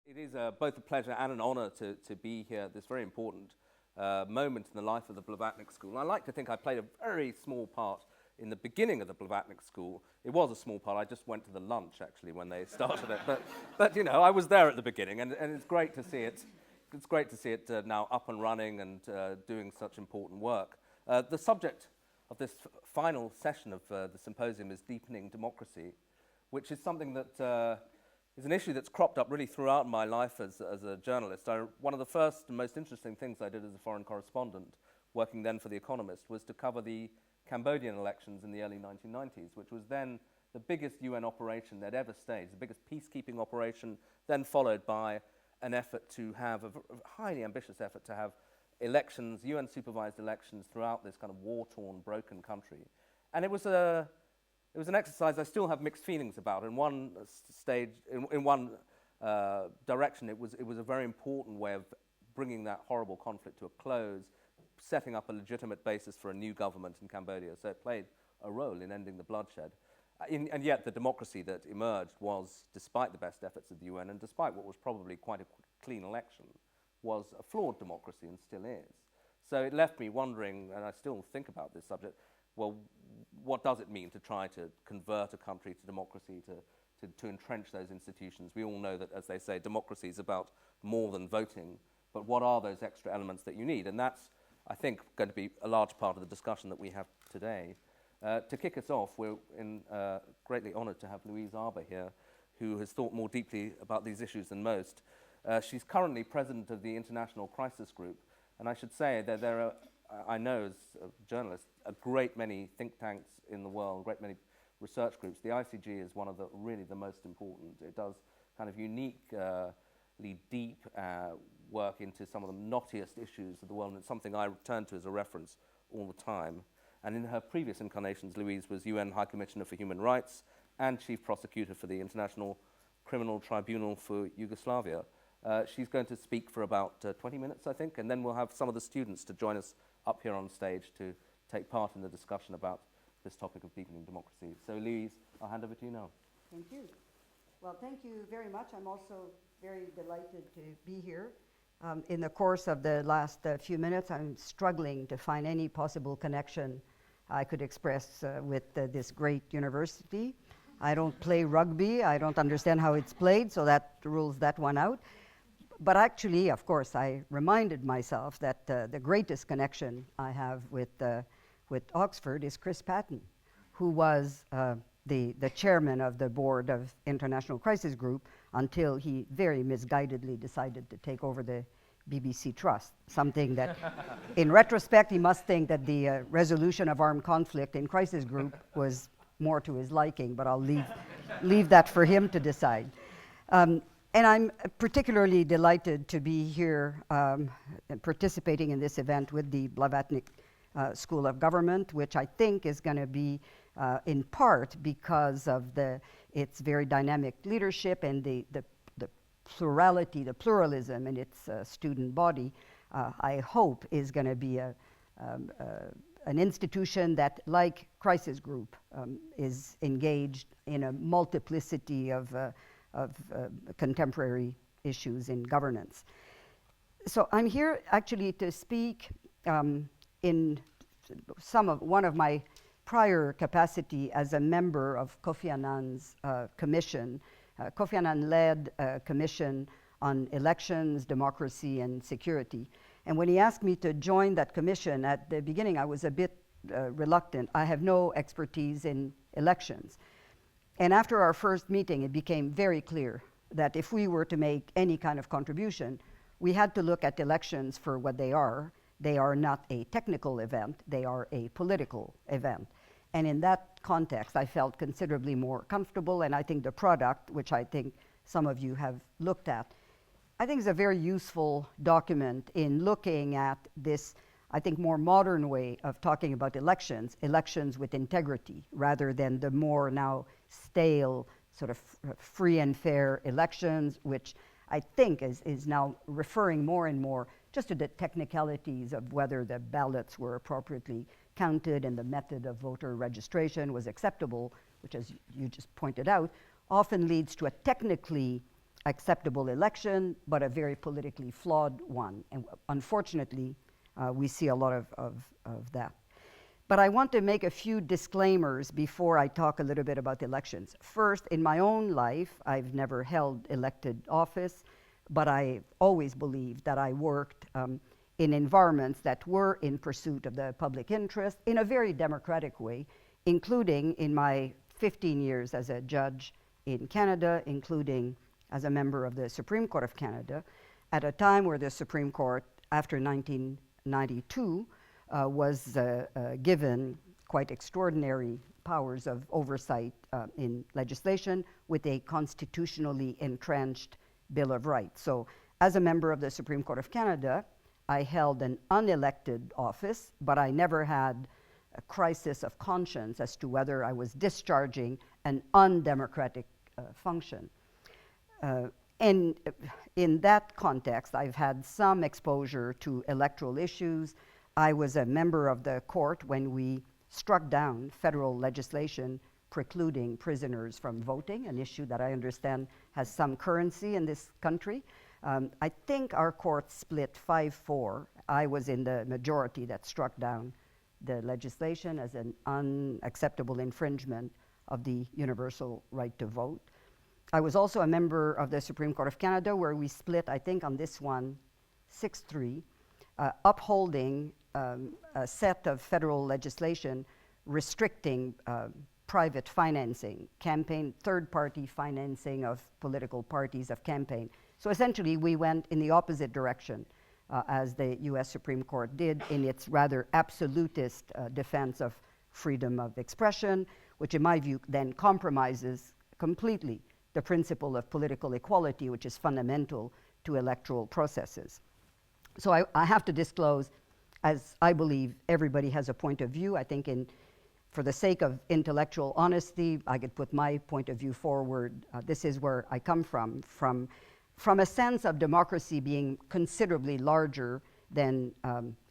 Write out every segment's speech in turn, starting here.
It is both a pleasure and an honor to be here at this very important moment in the life of the Blavatnik School. And I like to think I played a very small part in the beginning of the Blavatnik School. It was a small part. I just went to the lunch, actually, when they started it. But you know, I was there at the beginning, and it's great to see it. It's great to see it now up and running and doing such important work. The subject of this final session of the symposium is deepening democracy, which is something that is an issue that's cropped up really throughout my life as a journalist. One of the first and most interesting things I did as a foreign correspondent, working then for The Economist, was to cover the Cambodian elections in the early 1990s, which was then the biggest UN operation they'd ever staged, the biggest peacekeeping operation, then followed by an effort to have, a highly ambitious effort to have elections, UN-supervised elections throughout this kind of war-torn, broken country. And it was an exercise I still have mixed feelings about. In one stage, in one direction, it was a very important way of bringing that horrible conflict to a close, setting up a legitimate basis for a new government in Cambodia. So it played a role in ending the bloodshed. And yet the democracy that emerged was, despite the best efforts of the UN and despite what was probably quite a clean election, was a flawed democracy and still is. So it left me wondering, and I still think about this subject, well, what does it mean to try to convert a country to democracy, to entrench those institutions? We all know that, as they say, democracy is about more than voting, but what are those extra elements that you need? And that's, I think, going to be a large part of the discussion that we have today. To kick us off, we're greatly honoured to have Louise Arbour here, who has thought more deeply about these issues than most. She's currently president of the International Crisis Group, and I should say that there are, I know as a journalist, a great many think tanks in the world, a great many research groups. The ICG is one of the really the most important. It does kind of uniquely deep work into some of the knottiest issues of the world, and it's something I turn to as a reference all the time. And in her previous incarnations, Louise was UN High Commissioner for Human Rights and Chief Prosecutor for the International Criminal Tribunal for Yugoslavia. She's going to speak for about 20 minutes, I think, and then we'll have some of the students to join us up here on stage to take part in the discussion about this topic of deepening democracy. So, Louise, I'll hand over to you now. Thank you. Well, thank you very much. I'm also very delighted to be here. In the course of the last few minutes, I'm struggling to find any possible connection I could express with this great university. I don't play rugby. I don't understand how it's played, so that rules that one out. But actually, of course, I reminded myself that the greatest connection I have with Oxford is Chris Patten, who was the chairman of the board of International Crisis Group until he very misguidedly decided to take over the BBC Trust, something that, in retrospect, he must think that the resolution of armed conflict in Crisis Group was more to his liking, but I'll leave that for him to decide. And I'm particularly delighted to be here and participating in this event with the Blavatnik School of Government, which I think is going to be in part because of its very dynamic leadership and the plurality, the pluralism in its student body, I hope is going to be an institution that, like Crisis Group, is engaged in a multiplicity of contemporary issues in governance. So I'm here actually to speak in one of my prior capacity as a member of Kofi Annan's commission. Kofi Annan led a commission on elections, democracy, and security. And when he asked me to join that commission, at the beginning I was a bit reluctant. I have no expertise in elections. And after our first meeting, it became very clear that if we were to make any kind of contribution, we had to look at elections for what they are. They are not a technical event, they are a political event. And in that context, I felt considerably more comfortable, and I think the product, which I think some of you have looked at, I think is a very useful document in looking at this, I think, more modern way of talking about elections with integrity, rather than the more now stale sort of free and fair elections, which I think is now referring more and more just to the technicalities of whether the ballots were appropriately counted and the method of voter registration was acceptable, which, as you just pointed out, often leads to a technically acceptable election, but a very politically flawed one. And unfortunately, we see a lot of that. But I want to make a few disclaimers before I talk a little bit about elections. First, in my own life, I've never held elected office, but I always believed that I worked in environments that were in pursuit of the public interest in a very democratic way, including in my 15 years as a judge in Canada, including as a member of the Supreme Court of Canada, at a time where the Supreme Court, after 1992, was given quite extraordinary powers of oversight in legislation with a constitutionally entrenched Bill of Rights. So as a member of the Supreme Court of Canada, I held an unelected office, but I never had a crisis of conscience as to whether I was discharging an undemocratic function. And in that context, I've had some exposure to electoral issues. I was a member of the court when we struck down federal legislation precluding prisoners from voting, an issue that I understand has some currency in this country. I think our court split 5-4. I was in the majority that struck down the legislation as an unacceptable infringement of the universal right to vote. I was also a member of the Supreme Court of Canada where we split, I think on this one, 6-3, upholding a set of federal legislation restricting private financing, third-party financing of political parties of campaign. So essentially, we went in the opposite direction as the US Supreme Court did in its rather absolutist defense of freedom of expression, which in my view then compromises completely the principle of political equality, which is fundamental to electoral processes. So I have to disclose, as I believe everybody has a point of view. I think for the sake of intellectual honesty, I could put my point of view forward. This is where I come from a sense of democracy being considerably larger than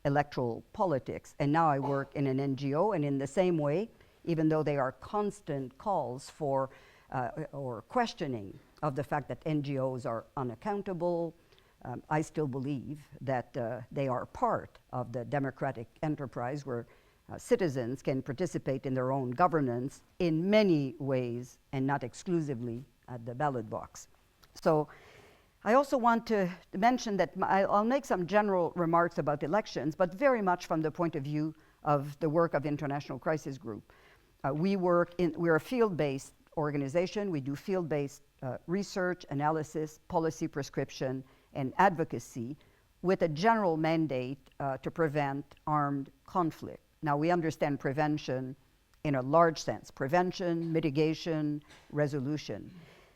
electoral politics. And now I work in an NGO, and in the same way, even though they are constant calls for or questioning of the fact that NGOs are unaccountable, I still believe that they are part of the democratic enterprise where citizens can participate in their own governance in many ways and not exclusively at the ballot box. So I also want to mention that I'll make some general remarks about elections, but very much from the point of view of the work of International Crisis Group. We're a field-based organization. We do field-based research, analysis, policy prescription, and advocacy with a general mandate to prevent armed conflict. Now, we understand prevention in a large sense: prevention, mitigation, resolution.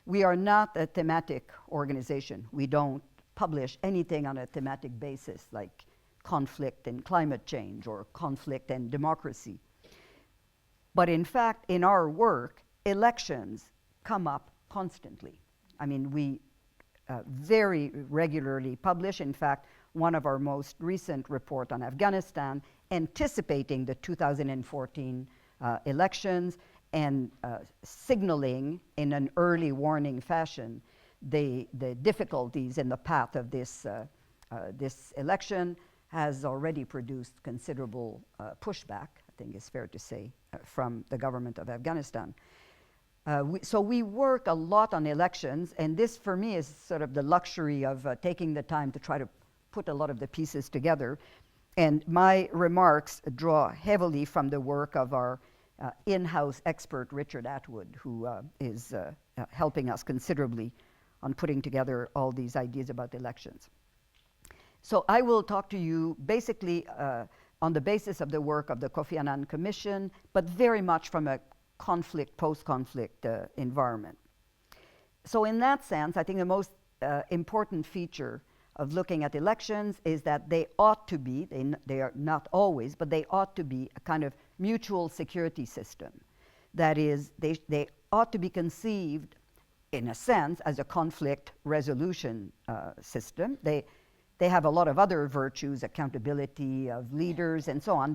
We are not a thematic organization. We don't publish anything on a thematic basis like conflict and climate change or conflict and democracy. But in fact, in our work, elections come up constantly. I mean, we very regularly publish. In fact, one of our most recent report on Afghanistan, anticipating the 2014 elections and signaling in an early warning fashion the difficulties in the path of this election, has already produced considerable pushback, I think it's fair to say, from the government of Afghanistan. So we work a lot on elections, and this for me is sort of the luxury of taking the time to try to put a lot of the pieces together. And my remarks draw heavily from the work of our in-house expert, Richard Atwood, who is helping us considerably on putting together all these ideas about elections. So I will talk to you basically on the basis of the work of the Kofi Annan Commission, but very much from a post-conflict environment. So in that sense, I think the most important feature of looking at elections is that they ought to be, they are not always, but they ought to be a kind of mutual security system. That is, they ought to be conceived, in a sense, as a conflict resolution system. They have a lot of other virtues, accountability of leaders and so on,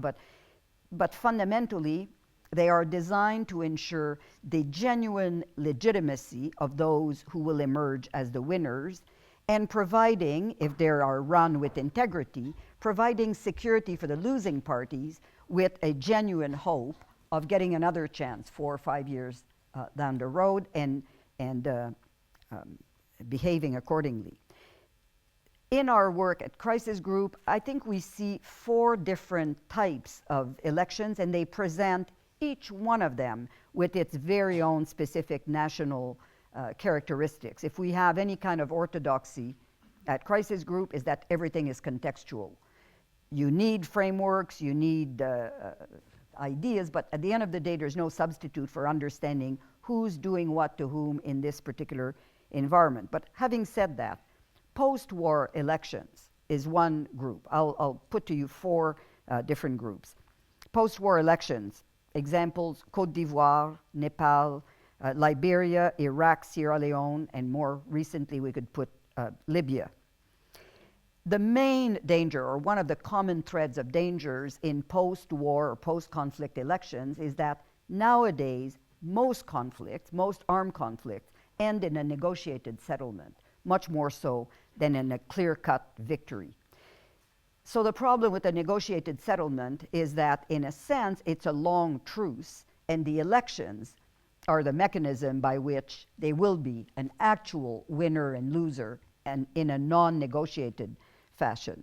but fundamentally, They are designed to ensure the genuine legitimacy of those who will emerge as the winners, and providing, if they are run with integrity, providing security for the losing parties with a genuine hope of getting another chance 4 or 5 years down the road and behaving accordingly. In our work at Crisis Group, I think we see 4 different types of elections, and they present each one of them with its very own specific national characteristics. If we have any kind of orthodoxy at Crisis Group, is that everything is contextual. You need frameworks, you need ideas, but at the end of the day, there's no substitute for understanding who's doing what to whom in this particular environment. But having said that, post-war elections is one group. I'll put to you 4 different groups. Post-war elections, examples, Côte d'Ivoire, Nepal, Liberia, Iraq, Sierra Leone, and more recently we could put Libya. The main danger, or one of the common threads of dangers in post-war or post-conflict elections, is that nowadays most conflicts, most armed conflicts, end in a negotiated settlement, much more so than in a clear-cut victory. So the problem with a negotiated settlement is that, in a sense, it's a long truce, and the elections are the mechanism by which there will be an actual winner and loser, and in a non-negotiated fashion.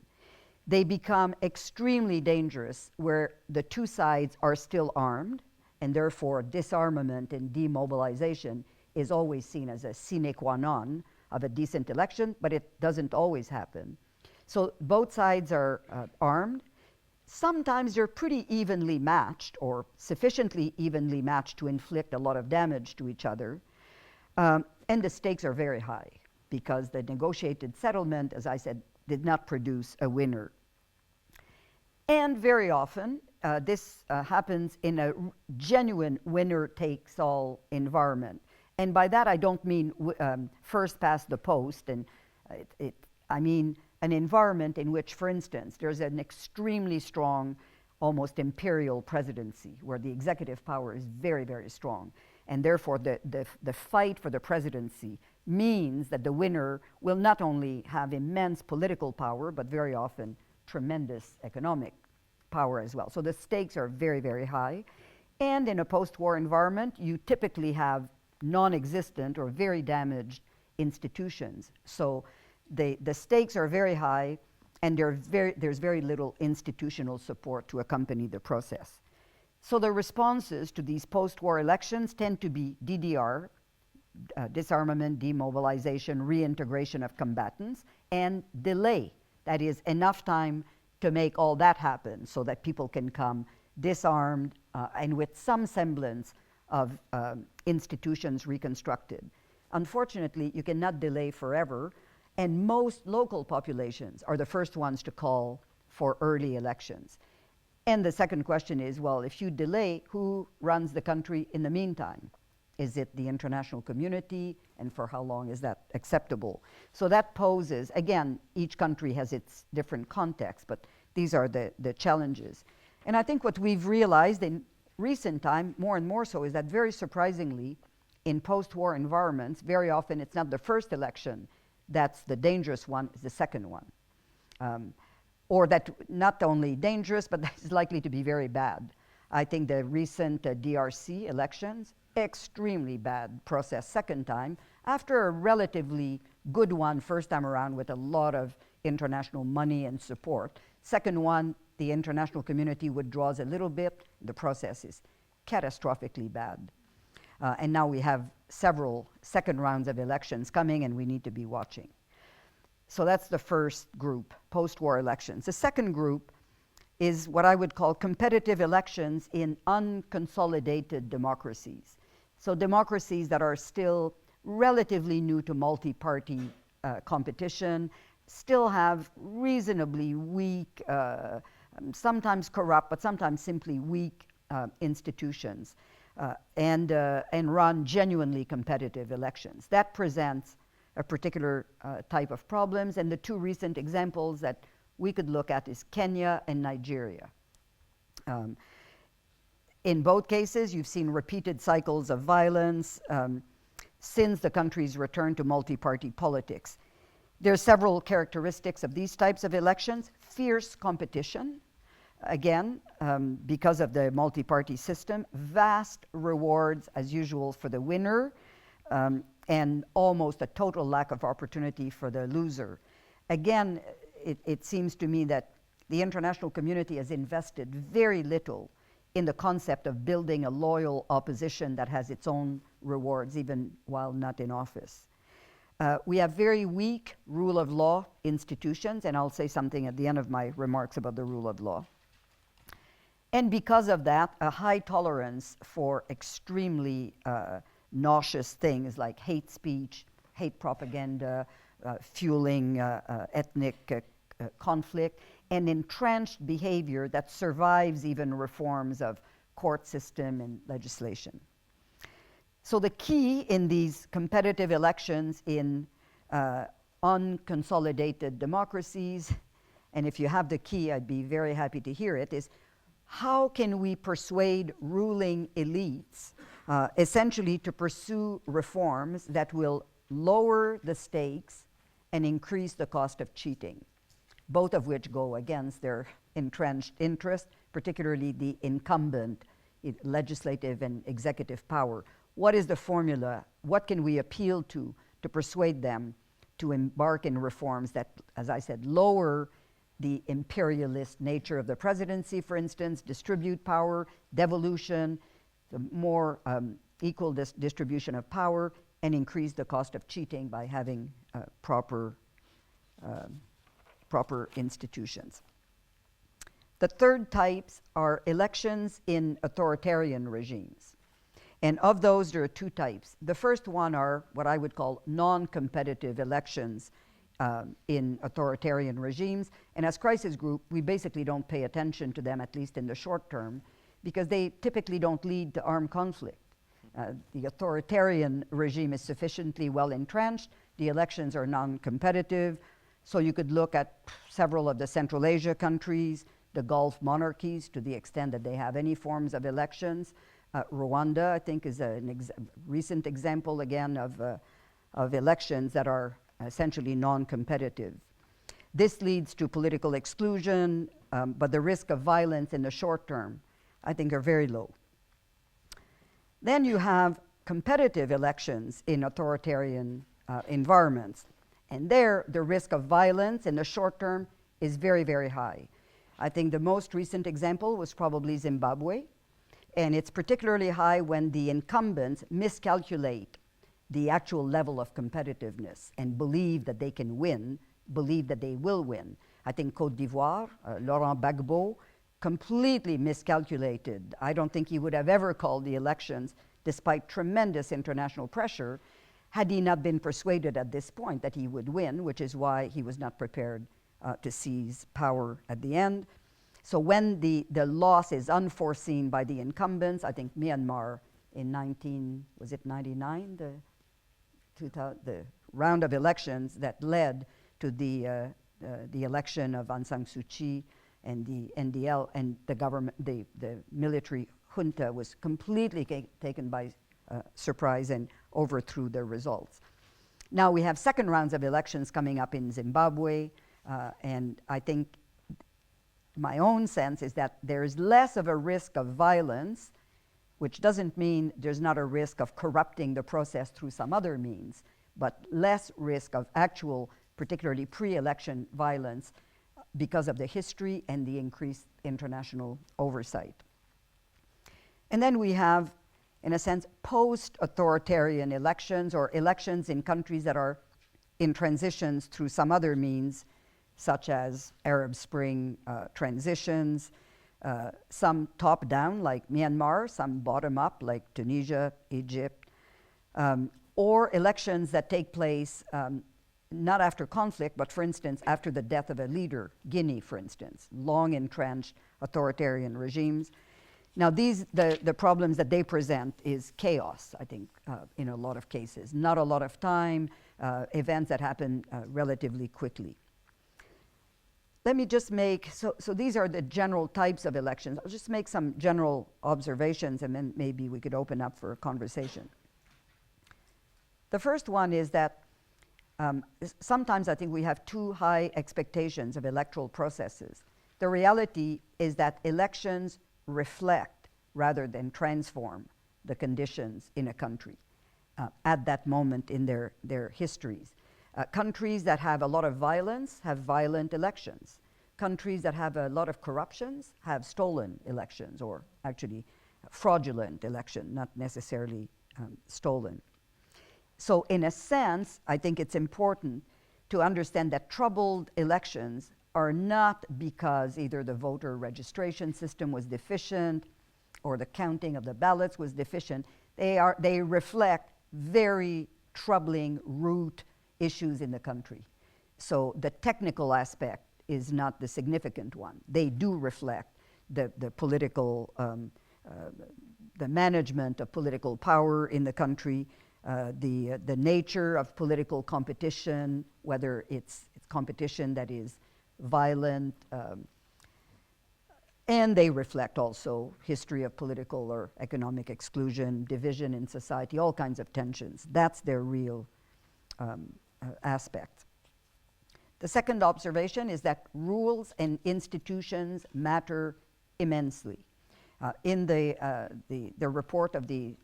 They become extremely dangerous where the 2 sides are still armed, and therefore disarmament and demobilization is always seen as a sine qua non of a decent election, but it doesn't always happen. So both sides are armed. Sometimes they're pretty evenly matched, or sufficiently evenly matched to inflict a lot of damage to each other. And the stakes are very high because the negotiated settlement, as I said, did not produce a winner. And very often, this happens in a genuine winner-takes-all environment. And by that, I don't mean first past the post, and I mean an environment in which, for instance, there's an extremely strong, almost imperial presidency, where the executive power is very, very strong. And therefore, the fight for the presidency means that the winner will not only have immense political power, but very often tremendous economic power as well. So the stakes are very, very high. And in a post-war environment, you typically have non-existent or very damaged institutions. So the stakes are very high, and there's very little institutional support to accompany the process. So the responses to these post-war elections tend to be DDR, disarmament, demobilization, reintegration of combatants, and delay. That is, enough time to make all that happen so that people can come disarmed and with some semblance of institutions reconstructed. Unfortunately, you cannot delay forever, and most local populations are the first ones to call for early elections. And the second question is, well, if you delay, who runs the country in the meantime? Is it the international community, and for how long is that acceptable? So that poses, again, each country has its different context, but these are the challenges. And I think what we've realized in recent time, more and more so, is that very surprisingly, in post-war environments, very often it's not the first election that's the dangerous one, it's the second one. Or that not only dangerous, but that's likely to be very bad. I think the recent DRC elections, extremely bad process second time, after a relatively good one first time around with a lot of international money and support. Second one, the international community withdraws a little bit, the process is catastrophically bad. And now we have several second rounds of elections coming, and we need to be watching. So that's the first group, post-war elections. The second group is what I would call competitive elections in unconsolidated democracies. So democracies that are still relatively new to multi-party competition, still have reasonably weak, sometimes corrupt, but sometimes simply weak institutions. And run genuinely competitive elections. That presents a particular type of problems, and the 2 recent examples that we could look at is Kenya and Nigeria. In both cases, you've seen repeated cycles of violence since the country's return to multi-party politics. There are several characteristics of these types of elections. Fierce competition, again, because of the multi-party system, vast rewards, as usual, for the winner, and almost a total lack of opportunity for the loser. Again, it seems to me that the international community has invested very little in the concept of building a loyal opposition that has its own rewards, even while not in office. We have very weak rule of law institutions, and I'll say something at the end of my remarks about the rule of law. And because of that, a high tolerance for extremely nauseous things like hate speech, hate propaganda, fueling ethnic conflict, and entrenched behavior that survives even reforms of court system and legislation. So the key in these competitive elections in unconsolidated democracies, and if you have the key, I'd be very happy to hear it, is how can we persuade ruling elites essentially to pursue reforms that will lower the stakes and increase the cost of cheating, both of which go against their entrenched interest, particularly the incumbent legislative and executive power. What is the formula? What can we appeal to persuade them to embark in reforms that, as I said, lower the imperialist nature of the presidency, for instance, distribute power, devolution, the more equal distribution of power, and increase the cost of cheating by having proper institutions. The third types are elections in authoritarian regimes. And of those, there are two types. The first one are what I would call non-competitive elections in authoritarian regimes. And as Crisis Group, we basically don't pay attention to them, at least in the short term, because they typically don't lead to armed conflict. The authoritarian regime is sufficiently well entrenched. The elections are non-competitive. So you could look at several of the Central Asia countries, the Gulf monarchies, to the extent that they have any forms of elections. Rwanda, I think, is a recent example, again, of elections that are essentially non-competitive. This leads to political exclusion, but the risk of violence in the short term, I think, are very low. Then you have competitive elections in authoritarian environments. And there, the risk of violence in the short term is very, very high. I think the most recent example was probably Zimbabwe. And it's particularly high when the incumbents miscalculate the actual level of competitiveness and believe that they can win, believe that they will win. I think Côte d'Ivoire, Laurent Gbagbo, completely miscalculated. I don't think he would have ever called the elections, despite tremendous international pressure, had he not been persuaded at this point that he would win, which is why he was not prepared to seize power at the end. So when the loss is unforeseen by the incumbents, I think Myanmar in 99, the round of elections that led to the election of Aung San Suu Kyi and the NDL and the government, the military junta was completely taken by surprise and overthrew the results. Now we have second rounds of elections coming up in Zimbabwe, and I think my own sense is that there is less of a risk of violence, which doesn't mean there's not a risk of corrupting the process through some other means, but less risk of actual, particularly pre-election violence because of the history and the increased international oversight. And then we have, in a sense, post-authoritarian elections or elections in countries that are in transitions through some other means, such as Arab Spring transitions, some top-down like Myanmar, some bottom-up like Tunisia, Egypt, or elections that take place not after conflict, but for instance, after the death of a leader, Guinea, for instance, long entrenched authoritarian regimes. Now the problems that they present is chaos, I think, in a lot of cases. Not a lot of time, events that happen relatively quickly. let me just make, so these are the general types of elections. I'll just make some general observations and then maybe we could open up for a conversation. The first one is that sometimes I think we have too high expectations of electoral processes. The reality is that elections reflect rather than transform the conditions in a country at that moment in their histories. Countries that have a lot of violence have violent elections. Countries that have a lot of corruptions have stolen elections, or actually fraudulent election, not necessarily stolen. So in a sense, I think it's important to understand that troubled elections are not because either the voter registration system was deficient or the counting of the ballots was deficient. They reflect very troubling root issues in the country. So the technical aspect is not the significant one. They do reflect the political, the management of political power in the country, the nature of political competition, whether it's competition that is violent, and they reflect also history of political or economic exclusion, division in society, all kinds of tensions. That's their real aspect. The second observation is that rules and institutions matter immensely. In the report of the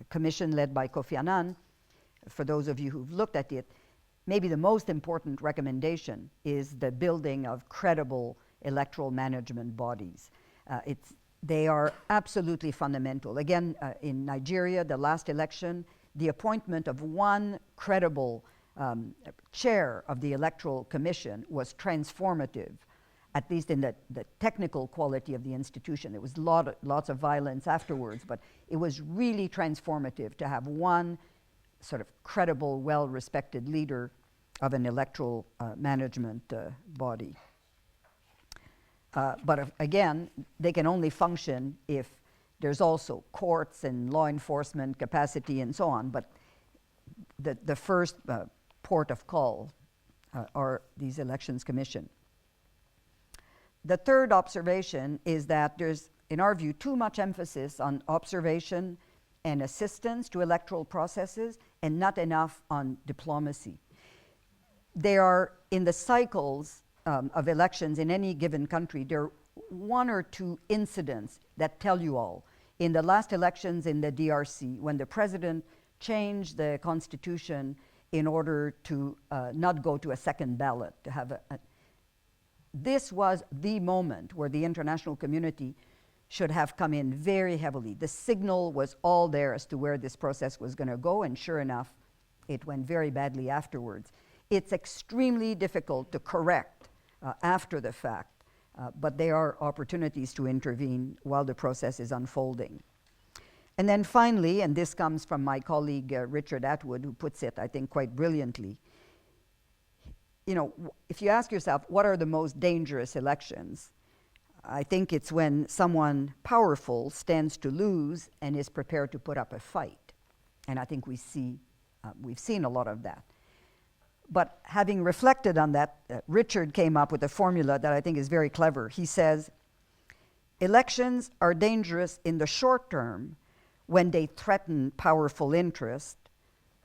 commission led by Kofi Annan, for those of you who've looked at it, maybe the most important recommendation is the building of credible electoral management bodies. They are absolutely fundamental. Again, in Nigeria, the last election, the appointment of one credible chair of the Electoral Commission was transformative, at least in the technical quality of the institution. There was lots of violence afterwards, but it was really transformative to have one sort of credible, well-respected leader of an electoral management body. But again, they can only function if there's also courts and law enforcement capacity and so on, but the first port of call are these elections commission. The third observation is that there's, in our view, too much emphasis on observation and assistance to electoral processes and not enough on diplomacy. There are, in the cycles of elections in any given country, there are one or two incidents that tell you all. In the last elections in the DRC, when the president changed the constitution in order to not go to a second ballot, to have this was the moment where the international community should have come in very heavily. The signal was all there as to where this process was going to go, and sure enough, it went very badly afterwards. It's extremely difficult to correct after the fact, but there are opportunities to intervene while the process is unfolding. And then finally, and this comes from my colleague Richard Atwood, who puts it, I think, quite brilliantly, you know, if you ask yourself, what are the most dangerous elections? I think it's when someone powerful stands to lose and is prepared to put up a fight. And I think we've seen a lot of that. But having reflected on that, Richard came up with a formula that I think is very clever. He says, elections are dangerous in the short term when they threaten powerful interest,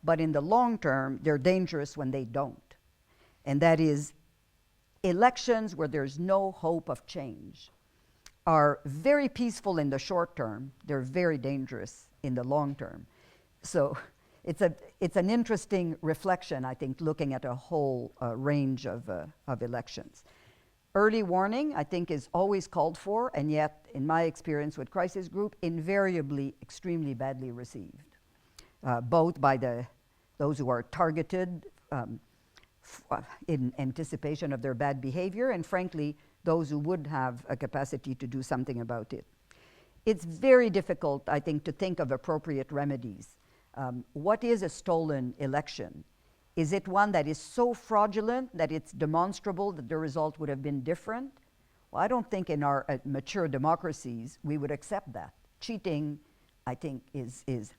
but in the long term, they're dangerous when they don't. And that is, elections where there's no hope of change are very peaceful in the short term. They're very dangerous in the long term. So it's an interesting reflection, I think, looking at a whole range of elections. Early warning, I think, is always called for, and yet, in my experience with crisis group, invariably extremely badly received, both by those who are targeted in anticipation of their bad behavior, and frankly, those who would have a capacity to do something about it. It's very difficult, I think, to think of appropriate remedies. What is a stolen election? Is it one that is so fraudulent that it's demonstrable that the result would have been different? Well, I don't think in our mature democracies we would accept that. Cheating, I think,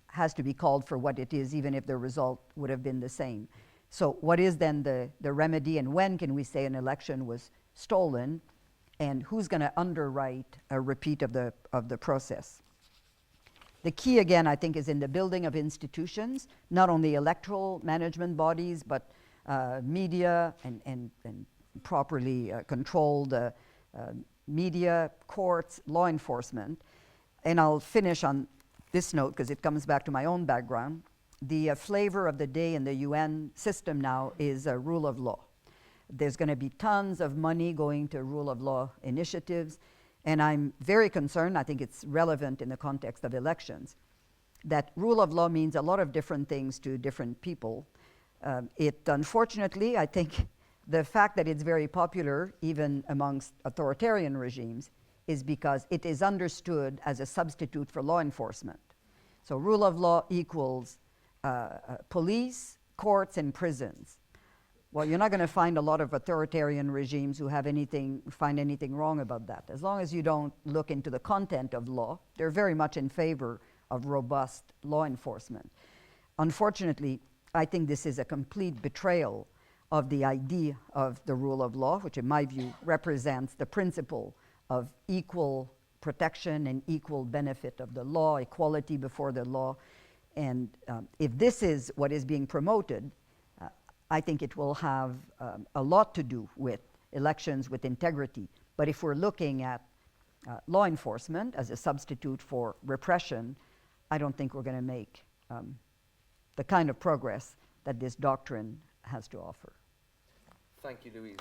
has to be called for what it is, even if the result would have been the same. So what is then the remedy, and when can we say an election was stolen, and who's going to underwrite a repeat of the process? The key, again, I think, is in the building of institutions, not only electoral management bodies, but media and properly controlled media, courts, law enforcement. And I'll finish on this note because it comes back to my own background. The flavor of the day in the UN system now is rule of law. There's going to be tons of money going to rule of law initiatives. And I'm very concerned, I think it's relevant in the context of elections, that rule of law means a lot of different things to different people. Unfortunately, I think the fact that it's very popular, even amongst authoritarian regimes, is because it is understood as a substitute for law enforcement. So rule of law equals police, courts, and prisons. Well, you're not going to find a lot of authoritarian regimes who find anything wrong about that. As long as you don't look into the content of law, they're very much in favor of robust law enforcement. Unfortunately, I think this is a complete betrayal of the idea of the rule of law, which in my view represents the principle of equal protection and equal benefit of the law, equality before the law. And if this is what is being promoted, I think it will have a lot to do with elections with integrity. But if we're looking at law enforcement as a substitute for repression, I don't think we're going to make the kind of progress that this doctrine has to offer. Thank you, Louise.